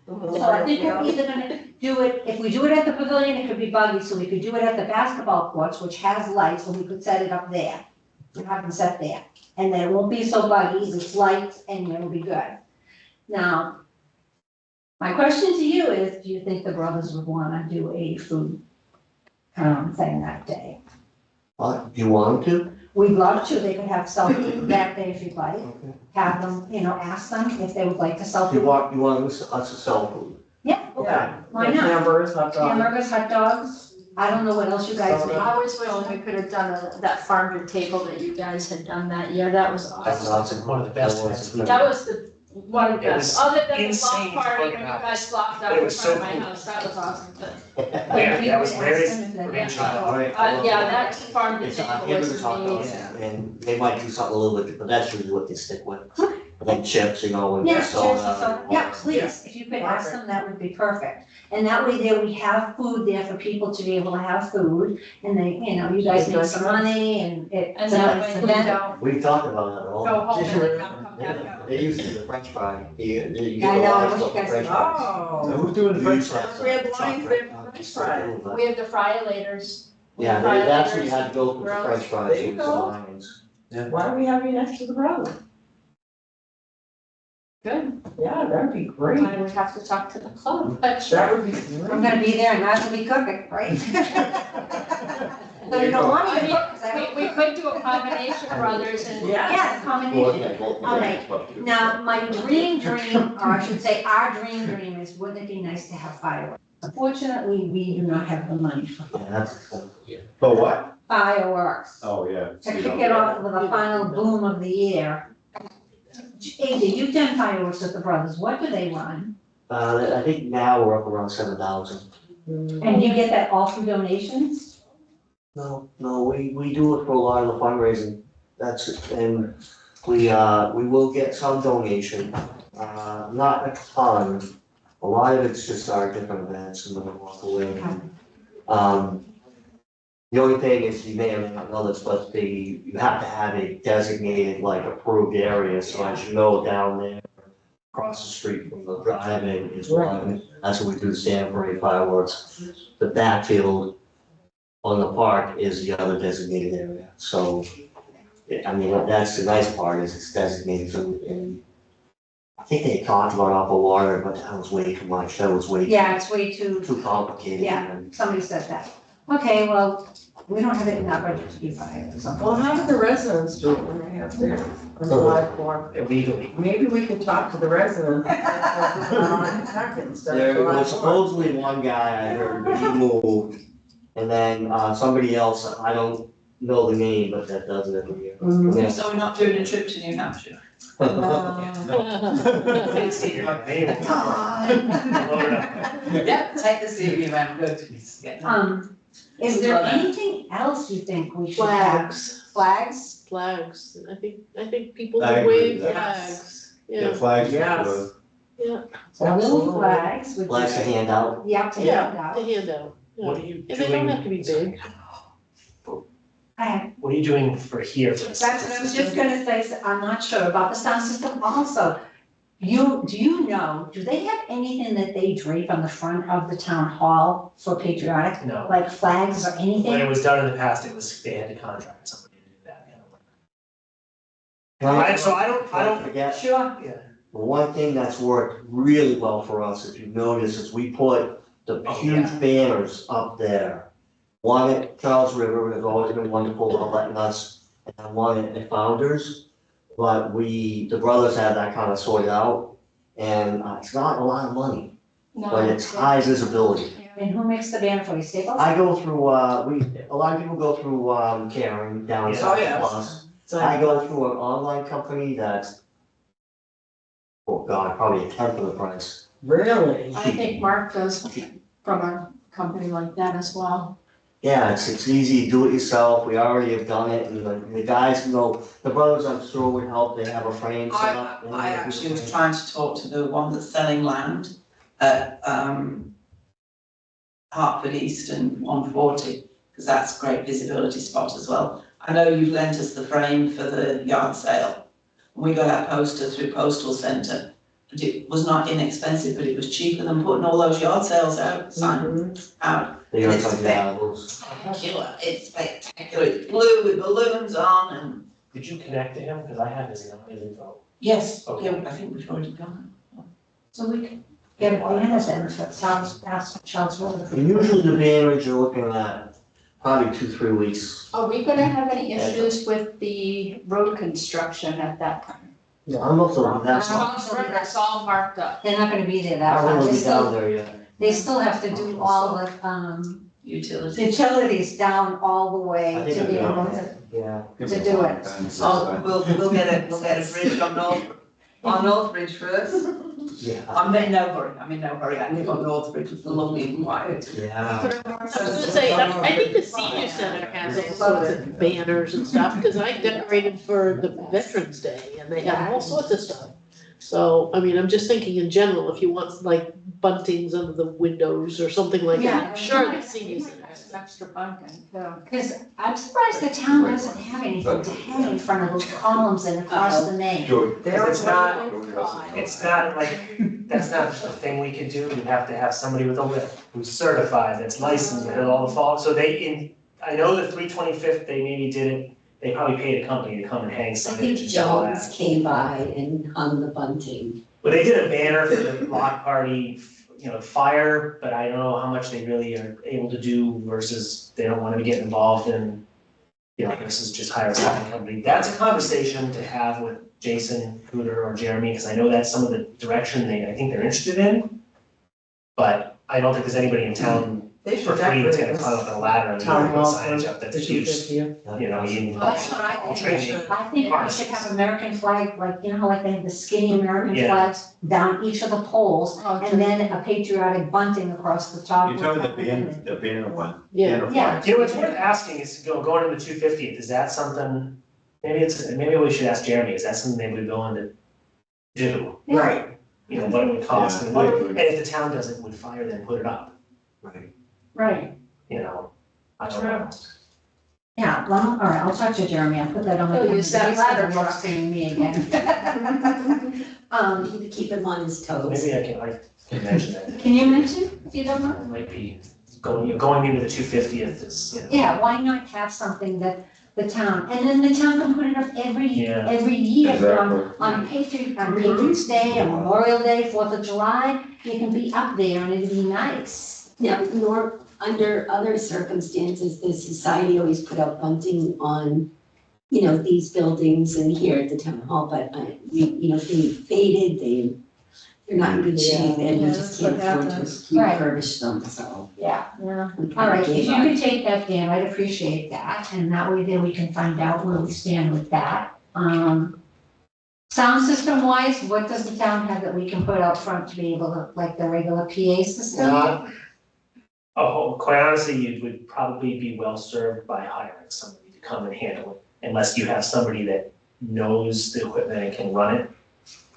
So I think we're either gonna do it, if we do it at the pavilion, it could be buggy, so we could do it at the basketball courts, which has lights, and we could set it up there. And have them set there, and then it won't be so buggy, it's lights, and it'll be good. Now, my question to you is, do you think the brothers would wanna do a food thing that day? Do you want them We'd love to, they could have self-food that day if you'd like, to? have them, ask them if they would like to You self-food. want us to sell food? Yeah, okay, Yeah. why not? Hamburgers, hot dogs. Hamburgers, hot dogs, I don't know what else you guys make. I was wishing we could have done that farm to table that you guys had done that year, that was That's awesome. awesome. One of the best That was events. good. That was the, one of the It best, was other than the block insane party, when you organized. guys blocked But out it in was front of so my cool. house, that was awesome. Yeah, that was very All right. Yeah, that farm to It's table hamburgers, was hot dogs, amazing. and they might do something a little bit, but that's usually what they stick with. Like chips, and Yeah, soda. so, yeah, please, if you could ask them, that would be perfect. And that way there, we have food there for people to be able to have food, and they, you guys make some money, and it's And a that nice way we event. don't We've talked about that all. go home and then come back Yeah, out. they used to do the french fry, you I get the know, I large wish stuff you of guys french would- fries. Now, Oh. who's doing the You French used to fries? have some We had lines chocolate, there for french so fries. cool, but- We have the friolators. Yeah, that's where you had to go with the Grills. french fries, There you with the go. lions. Why are we having next to the brother? Good, Yeah, that'd be great. I would have to talk to the club, but That sure. would be I'm great. gonna be there and not gonna be cooking, right? So you don't want me to cook, 'cause I don't We could do a combination, brothers, and. Yeah, combination. All right. Now, my dream, or I should say our dream is, wouldn't it be nice to have fireworks? Unfortunately, we do not have the money for Yeah, that's, But what? fireworks. Oh, yeah. To kick it off with a final boom of the year. AJ, you've done fireworks with the brothers, what do they run? I think now we're up around 7,000. And you get that all through donations? No, we do it for a lot of the fundraising, that's it, and we will get some donation, not a ton. A lot of it's just our different events and then we walk away. The only thing is, you may or may not know this, but you have to have a designated, like, approved area, so as you know, down there, across the street from the drive-in is one, that's where we do the stand parade fireworks. The backfield on the park is the other designated area, so, I mean, that's the nice part, is it's designated, and I think they talked about Upper Water, but that was way too much, that was way Yeah, it's way too, too complicated. Yeah. and- somebody said that. Okay, well, we don't have it in our budget to be fired, so. Well, how do the residents do it when they have their, on the live form? Illegally. Maybe we could talk to the residents. There was supposedly one guy I heard, but he moved, and then, somebody else, I don't know the name, but that does it every year. Yeah. So we're not doing a trip to New Hampshire. Yeah, take the CV man, go to this, yeah. Is there anything else you think we should have? Flags, Flags? I think people I can agree wave with that. flags, Yeah, yeah. flags. Yes. So little flags would. Flags to hand out. Yep, to hand Yeah, out. to hand out, yeah. What are you And they don't have to doing? be big. What are you doing for here for this? That's what I was just gonna say, so I'm not sure about the sound system also. Do you know, do they have anything that they drape on the front of the town hall for patriotic, No. like flags or When it anything? was done in the past, it was, they had to contract somebody to do that. So I don't, Forget, Sure. yeah. the one thing that's worked really well for us, if you've noticed, is we put the Oh, huge yeah. banners up there. One at Charles River has always been wonderful about letting us, and then one at Founders. But the brothers have that kind of sorted out, and it's not a lot of money, but it's high visibility. And who makes the banner for you, Staples? I go through, a lot of people go through, Karen down Yeah. South Oh, yeah. Plus. I go through an online company that's, oh God, probably a tenth of the price. Really? I think Mark does from a company like that as well. Yeah, it's easy, do it yourself, we already have done it, and the guys know, the brothers I'm sure would help, they have a frame set up. I actually was trying to talk to the one that's selling land at, Hartford East and 140, because that's a great visibility spot as well. I know you've lent us the frame for the yard sale. We got our poster through Postal Centre, and it was not inexpensive, but it was cheaper than putting all those yard sales out, signs out. They are It's talking about those. Spectacular, it's spectacular, it's blue with balloons on and. Did you connect to him? Because I have his info. Yes, Okay. yeah, I think we've already done So we could get a banner then for Charles River. And usually the banners you're looking at probably 2-3 weeks. Are we gonna have any issues with the road construction at that time? I'm also, that's, Charles River, it's all marked up. They're not gonna be there I that don't long. wanna They be down still, there yet. they still have to do all the, Utilities. utilities down all the way I think to be it'll be able okay. to. Yeah. To do it. So we'll get a bridge on North Bridge first. Yeah. I'm in no hurry, I live on North Bridge, it's lovely and quiet. Yeah. I was gonna say, I think the senior center has all sorts of banners and stuff, because I decorated for the Veterans Day, and they have all sorts of stuff. So, I mean, I'm just thinking in general, if you want like buntings under the windows or something like that, I'm sure the senior center has Some extra bunting too. Cause I'm surprised the town doesn't have anything to hang in front of those columns and across the name. Sure. It's not like, that's not a thing we could do, you have to have somebody with a lift who's certified, that's licensed, that has all the fall, so I know the 325th, they maybe did it, they probably paid a company to come and hang I signage think and all Jones that. came by and hung the bunting. Well, they did a banner for the block party, you know, fire, but I don't know how much they really are able to do versus they don't want to get involved in, you know, versus just hire a sign company. That's a conversation to have with Jason, Cooter, or Jeremy, because I know that's some of the direction I think they're interested in. But I don't think there's anybody in town They for should free that's gonna decorate climb up on a ladder and town put hall signage up, that's a the huge, 250th. you know, you. That's what I think. Training. I think we should have American flag, like, you know, how like they have the skinny American Yeah. flags down each of the poles, and then a patriotic bunting across the top. You're talking the banner one? Yeah. Banner Yeah. flags. You know, what's worth asking is, going into the 250th, is that something, maybe we should ask Jeremy, is that something maybe we're going to do? Yeah. Right. You know, what it would cost, Yeah. and if the town doesn't, would fire then put it up, Right. Right, you know? I don't know. yeah, well, all right, I'll talk to Jeremy, I'll put that on my. Oh, use that ladder He's gonna truck. seeing me again. To keep him on his toes. Maybe I can mention that, Can you mention, if you don't mind? it might be going into the 250th is, you know. Yeah, why not have something that the town, and then the town can put it up every Yeah. year, Exactly. on Patriots Day, on Memorial Day, 4th of July, you can be up there and it'd be nice. Now, nor, under other circumstances, the society always put up bunting on, you know, these buildings and here at the town hall, but you know, they faded, they're not in good shape, and we Yeah, just that's can't what afford happens. to Right. refurbish them, so. Yeah. Yeah. we All right, kinda if gave you up. could take that, Dan, I'd appreciate that, and that way then we can find out where we stand with that. Sound system wise, what does the town have that we can put out front to be able to, like the regular PA system? Oh, quite honestly, you would probably be well served by hiring somebody to come and handle it, unless you have somebody that knows the equipment and can run it.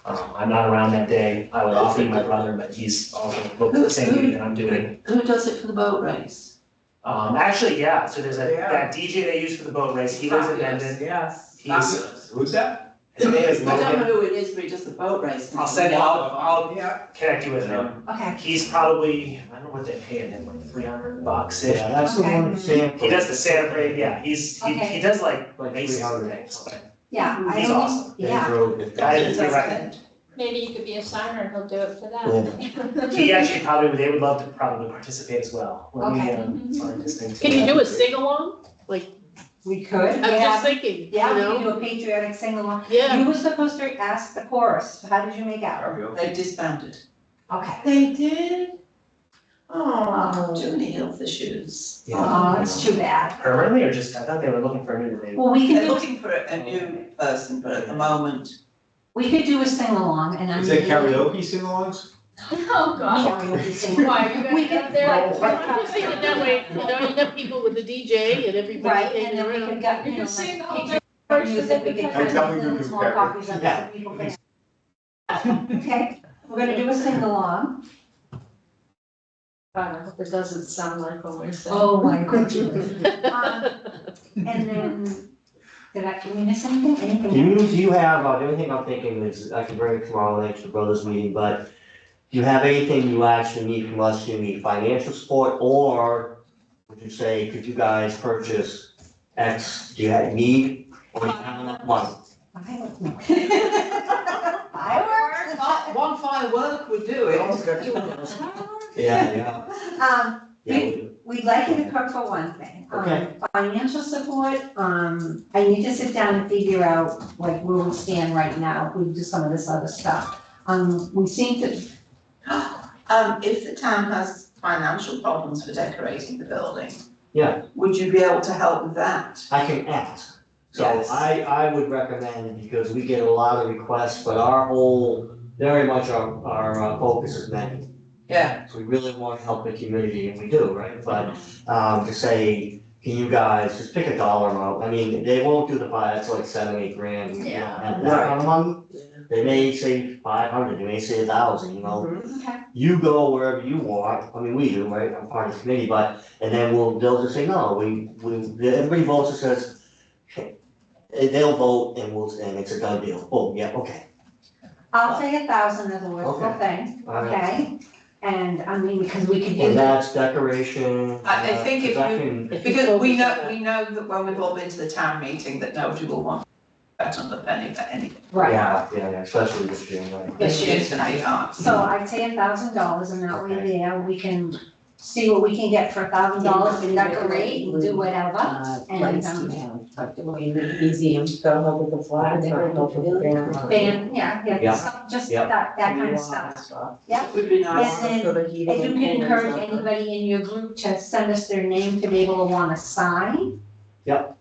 I'm not around that day, I would offer you my brother, but he's also booked the same day that I'm doing. Who does it for the boat race? Actually, yeah, so there's Yeah. that DJ they use for the boat race, he lives in Mendon, Yes. he's, Who's that? his name is I don't know Logan. who it is, but he does the boat race. I'll Yeah. connect you with him. Okay, He's probably, I don't know what they're paying him, like $300 ish. Yeah, that's the one, Sam. He does the Santa parade, yeah, he Okay. does like Like races and 300. things, but yeah, I he's don't, awesome. yeah, I didn't recommend. Maybe you could be a signer and he'll do it for them. He actually probably, they would love to probably participate as well. Let me, Okay. find this thing. Can you do a sing-along? Like, we could, I'm just yeah, thinking, you yeah, we could know? do a patriotic sing-along. Yeah, You were supposed to ask the chorus, how did you make out? Karaoke. They've disbanded. Okay. They did? Oh. Too many health issues. Oh, that's too bad. Permanently or just, I thought they were looking for a new, they, Well, we can They're do, looking for a new person, but at the moment, we could do a sing-along and I mean. Is there karaoke sing-alongs? Oh, God. Karaoke sing-along. Why, you're We gonna could- get there Right. like. I'm just thinking that way, you know, you got people with the DJ and everybody Right, and hanging then we around. could get, You you know, can sing the like, whole picture music, we could I'm cut telling it you in to small prepare. copies of it so people can. Okay, we're gonna do a sing-along. God, I hope it doesn't sound like when we're saying. Oh, my goodness. And then, did we miss anything? Do you have, the only thing I'm thinking is, I can bring it tomorrow night to the brothers meeting, but do you have anything you actually need from us? Do you need financial support, or would you say, could you guys purchase X, do you need, or do you have enough money? Fireworks? one firework would do it. Almost got 2 of those. Yeah. Um, Yeah, we do. we'd like you to cook for one thing. Okay. Financial support, I need to sit down and figure out like where we stand right now, we do some of this other stuff. We seem to, If the town has financial problems for decorating the building. Yeah. Would you be able to help with that? I can ask. So Yes. I would recommend, because we get a lot of requests, but very much our focus is menu. Yeah. So we really want to help the community, and we do, right? But, to say, can you guys just pick a dollar amount? I mean, they won't do the five, that's like 7-8 grand. We don't Yeah. have that kind of money. They may say 500, they may say 1,000, you know? okay, You go wherever you want, I mean, we do, right? I'm part of the committee, and then they'll just say, no, everybody votes and says, they'll vote and it's a done deal. Oh, yeah, okay. I'll say 1,000 as a wishful thing, All right. okay? And I mean, because we could use. And that's decoration. I think if that you- can- If you Because we focus on know that when we've all been to the town meeting, that nobody will want bet on the penny for anything. Right. Yeah, especially this year, right? This year. It's gonna be hard. So I'd say $1,000 and that way there, we can see what we can get for $1,000 and decorate and do whatever. And, Lights you have tucked away in the museum. That'll help with the flags, that'll help with the banner. Band, yeah, Yeah. stuff, just Yeah. that kind of stuff. Yeah. Would be nice. And For then the heating if you and can cooling encourage stuff. anybody in your group to send us their name to be able to want to sign. Yep.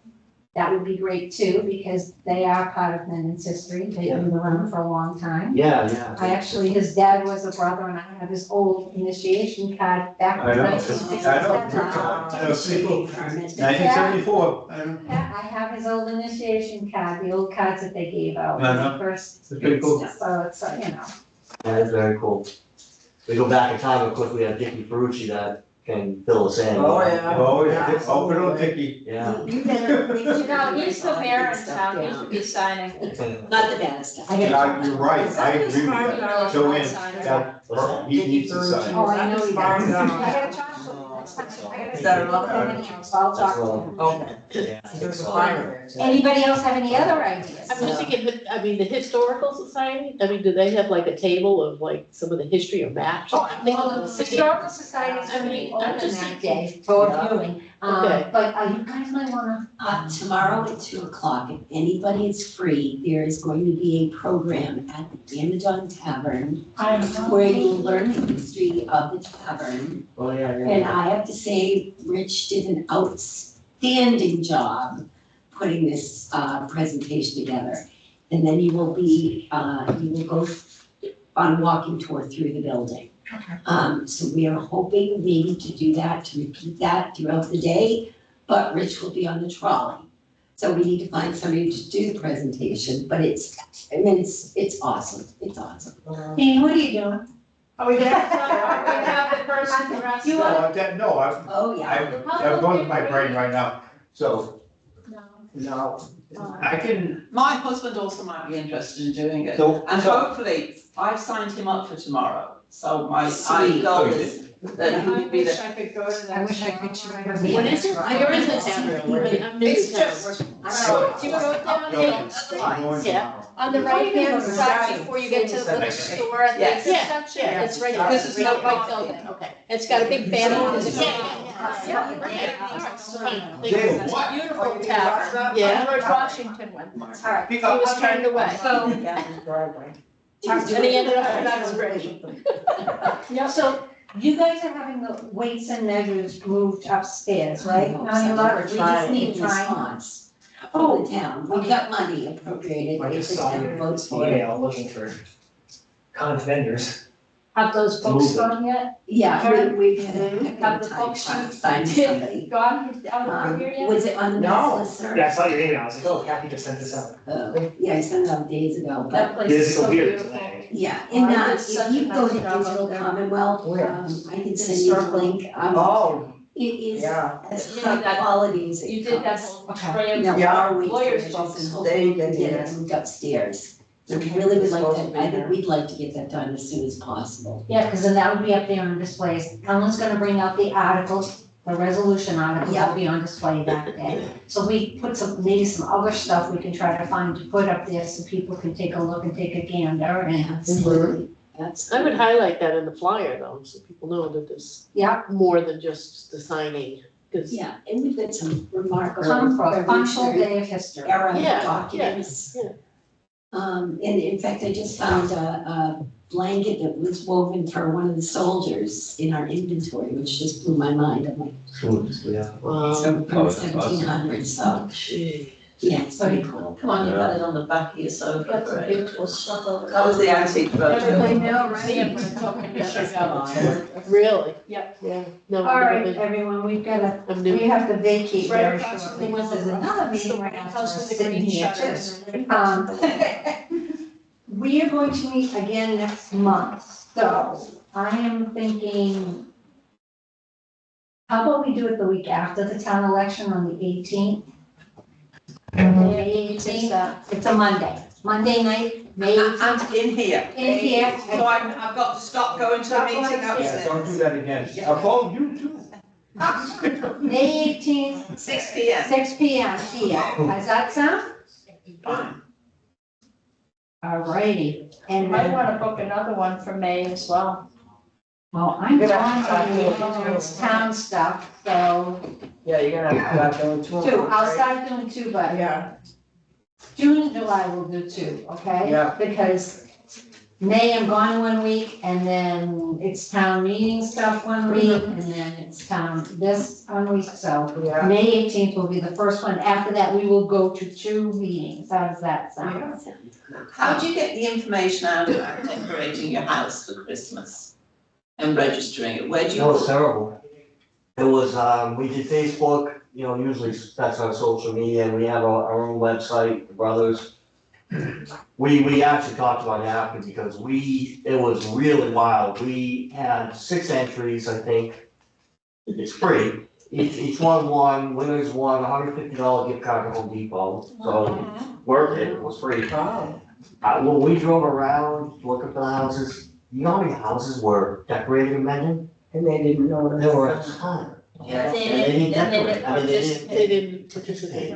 That would be great too, because they are part of Mendon's history, they've been around for a long time. Yeah. I actually, his dad was a brother and I have his old initiation card back I in know, 1967. I know people, 1974, I know. Yeah, I have his old initiation card, the old cards that they gave out I when know. they first. It's pretty cool. So it's, you know, That is very cool. We go back in time, of course, we have Dickie Ferrucci that can fill us in. Oh, yeah. Oh, yeah, I'll put on Dickie. Yeah. You better. You know, he's the mayor in town, he should be signing. Not the bad stuff. Yeah, you're right, I agree with you. $5 Joanne, sign. that, he needs to sign. oh, I know he does. I Is gotta talk to him next time. I gotta Is that see if another there's anything else. I'll talk to him. Okay. Yeah. There's a fire there too. Anybody else have any other ideas? I'm just thinking, I mean, the historical society, I mean, do they have like a table of like some of the history or maps? Well, the historical society's gonna be I'm open just that day for viewing, Okay. but you guys might wanna. Tomorrow at 2:00, if anybody is free, there is going to be a program at the Amazon Tavern where you will learn the history of the tavern. Oh, yeah, And I have to say, Rich did an outstanding job putting this presentation together. And then you will go on a walking tour through the building. So we are hoping maybe to do that, to repeat that throughout the day, but Rich will be on the trolley. So we need to find somebody to do the presentation, but it's awesome, it's awesome. Dean, what are you doing? Are we gonna have the person dressed You up? No, Oh, yeah. I'm going to my brain right now, so No. I can, My husband also might be interested in doing it. so, And hopefully, I've signed him up for tomorrow, so my Sweet. goal is that he I would be wish there. I could go to that. I wish I could try to. What is it? Where is it? I'm new It's to town. just, Do you go down Main Street? Yeah. On the right hand side before you get to the little store at the Yes. intersection? Yeah, it's right This there. is no white building. Okay. It's got a big banner on the Yeah, side. yeah, yeah. David, It's a what? beautiful tavern. Yeah. George Washington went there. All right, He was turned away. so, And he ended up in Uxbridge. so you guys are having the weights and measures moved upstairs, right? No, Now you're not, we just need in time. response from the town. We got money appropriated, I if just the saw town your votes for it. email looking for con vendors. Have those books gone yet? Yeah, we've had a heck Have of the a time books trying to find somebody. Gone, out of here yet? Was it on the No. list, sir? Yeah, I saw your email, I was like, oh, Kathy just sent this out. Yeah, I sent it out days ago, but That place is so Physical beer beautiful. today. yeah, and Oh, I did such if you a go nice to job Digital up there. Commonwealth, Where? I can send you the link. Oh, It is yeah. as You high did that- quality as it You did that comes. whole Okay. tray No, of Yeah. our lawyer's waitresses books. and They hopefully did, we get yeah. it moved upstairs. So we really would like Supposed to to, be I think there. we'd like to get that done as soon as possible. Yeah, because then that would be up there on displays. Ellen's gonna bring out the articles, the resolution articles will be on display that day. So we put maybe some other stuff we can try to find to put up there so people can take a look and take a gander and. Absolutely, I absolutely. would highlight that in the flyer though, so people know that there's Yeah, more than just the signing, because. Yeah, and we've got some remarkable come from Functional revolutionary Day of History. era Yeah, documents. yeah. And in fact, I just found a blanket that was woven for one of the soldiers in our inventory, which just blew my mind. I'm like, Yeah. it's Wow. from Oh, that's awesome. 1700, so, Gee. yeah, it's pretty cool. come on, you've had it on the back of your sofa Got some for it. beautiful stuff over That was the antique Everybody version. know, right? See it when talking Really? Yep. Yeah, no, All I've right, never been, everyone, we've gotta, I'm we new. have to vacate Right very across shortly. from the This is one- another meeting right after us House with the sitting green here too. shutters. We are going to meet again next month, so I am thinking, how about we do it the week after the town election on the 18th? May 18th, it's a Monday night, May 18th, And in here. in here. So I've got to stop going to a meeting yeah, upstairs. don't do that again. I'll call you too. May 18th, 6 P M. 6 P M here, does that sound? Fine. Alrighty, You and might then, wanna book another one for May as well. well, I'm Good. on this town stuff, so Yeah, you're gonna have to start doing two. two, I'll start doing two, but Yeah, June and July will do two, okay? Yeah. Because May I'm gone 1 week, and then it's town meeting stuff 1 week, and then it's town this 1 week, so yeah. May 18th will be the first one. After that, we will go to 2 meetings. How does that sound? How do you get the information out about decorating your house for Christmas and registering it? Where do you? That was terrible. It was, we did Facebook, usually that's our social media, and we have our own website, the brothers. We actually talked about it after because it was really wild. We had 6 entries, I think. It's free. Each one won, winners won $150 gift card to Home Depot, so worth it, it was free. Oh. When we drove around looking for the houses, you know how many houses were decorated in Mendon? And they didn't know what it There were a was. ton. Yeah. And they didn't decorate, I mean, they didn't. They didn't participate.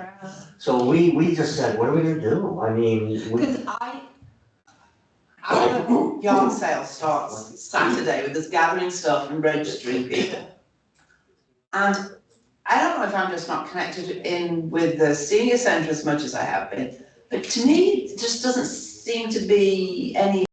So we just said, what are we gonna do? I mean, Because our yard sale starts Saturday with us gathering stuff and registering people. And I don't know if I'm just not connected in with the senior centre as much as I have been, but to me, it just doesn't seem to be any